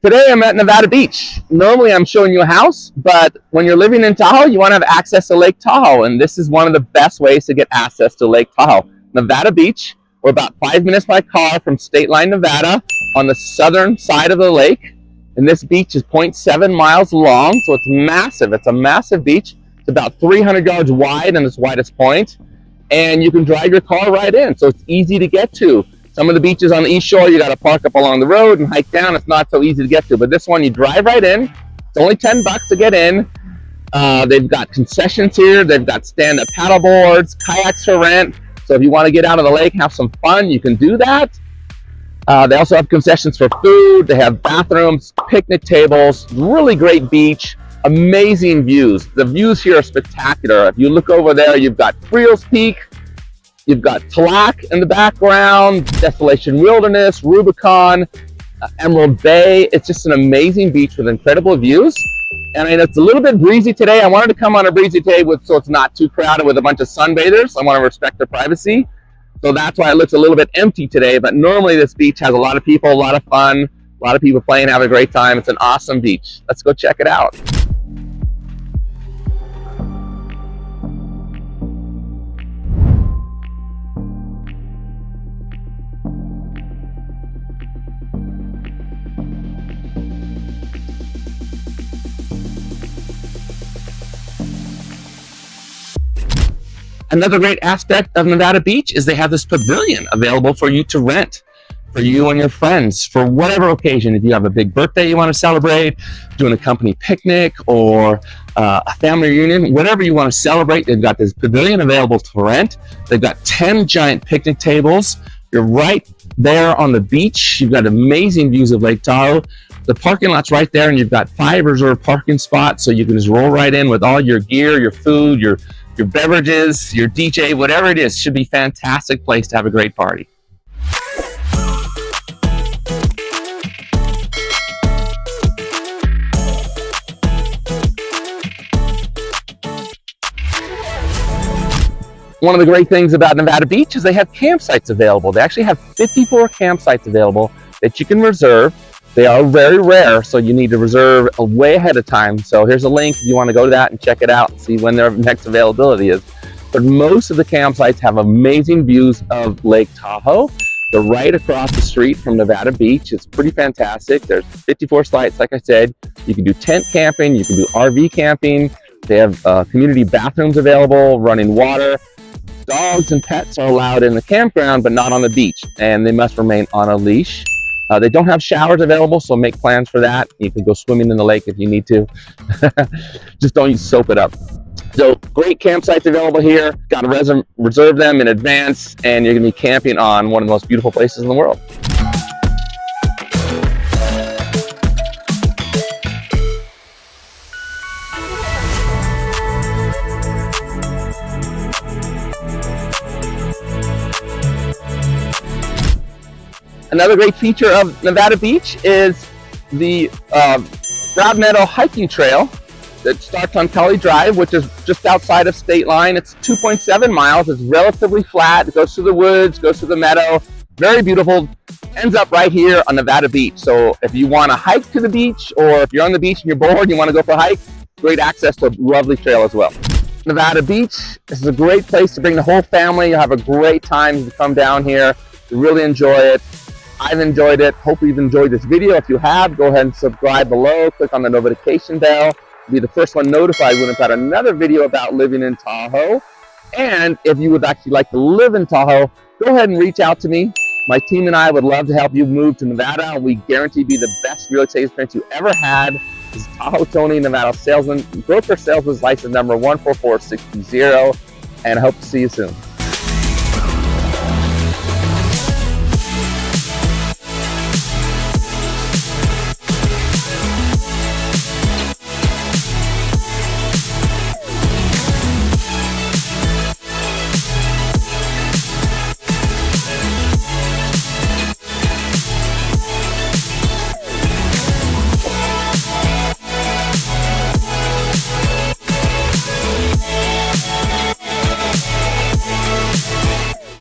Today I'm at Nevada Beach. Normally I'm showing you a house, but when you're living in Tahoe, you want to have access to Lake Tahoe, and this is one of the best ways to get access to Lake Tahoe. Nevada Beach, we're about 5 minutes by car from State Line, Nevada, on the southern side of the lake. And this beach is 0.7 miles long, so it's massive. It's a massive beach. It's about 300 yards wide in its widest point, and you can drive your car right in, so it's easy to get to. Some of the beaches on the east shore, you got to park up along the road and hike down. It's not so easy to get to, but this one, you drive right in. It's only $10 to get in. They've got concessions here. They've got stand-up paddle boards, kayaks for rent. So if you want to get out of the lake, have some fun, you can do that. They also have concessions for food. They have bathrooms, picnic tables, really great beach, amazing views. The views here are spectacular. If you look over there, you've got Friels Peak, you've got Tlac in the background, Desolation Wilderness, Rubicon, Emerald Bay. It's just an amazing beach with incredible views. And I know it's a little bit breezy today. I wanted to come on a breezy day so it's not too crowded with a bunch of sunbathers. I want to respect their privacy. So that's why it looks a little bit empty today. But normally this beach has a lot of people, a lot of fun, a lot of people playing, having a great time. It's an awesome beach. Let's go check it out. Another great aspect of Nevada Beach is they have this pavilion available for you to rent for you and your friends for whatever occasion. If you have a big birthday you want to celebrate, doing a company picnic, or a family reunion, whatever you want to celebrate, they've got this pavilion available to rent. They've got 10 giant picnic tables. You're right there on the beach. You've got amazing views of Lake Tahoe. The parking lot's right there, and you've got 5 reserved parking spots, so you can just roll right in with all your gear, your food, your beverages, your DJ, whatever it is. Should be a fantastic place to have a great party. One of the great things about Nevada Beach is they have campsites available. They actually have 54 campsites available that you can reserve. They are very rare, so you need to reserve way ahead of time. So here's a link if you want to go to that and check it out and see when their next availability is. But most of the campsites have amazing views of Lake Tahoe. They're right across the street from Nevada Beach. It's pretty fantastic. There's 54 sites, like I said. You can do tent camping, you can do RV camping. They have community bathrooms available, running water. Dogs and pets are allowed in the campground, but not on the beach, and they must remain on a leash. They don't have showers available, so make plans for that. You can go swimming in the lake if you need to. Just don't soap it up. So great campsites available here. Got to reserve them in advance, and you're going to be camping on one of the most beautiful places in the world. Another great feature of Nevada Beach is the Broad Meadow hiking trail that starts on Tully Drive, which is just outside of State Line. It's 2.7 miles. It's relatively flat. It goes through the woods, goes through the meadow. Very beautiful. Ends up right here on Nevada Beach. So if you want to hike to the beach, or if you're on the beach and you're bored and you want to go for a hike, great access to a lovely trail as well. Nevada Beach, this is a great place to bring the whole family. You'll have a great time if you come down here. You really enjoy it. I've enjoyed it. Hope you've enjoyed this video. If you have, go ahead and subscribe below. Click on the notification bell. Be the first one notified when I've got another video about living in Tahoe. And if you would actually like to live in Tahoe, go ahead and reach out to me. My team and I would love to help you move to Nevada. We guarantee be the best real estate experience you ever had. This is Tahoe Tony, Nevada salesman, broker salesman's license number 144620. And I hope to see you soon.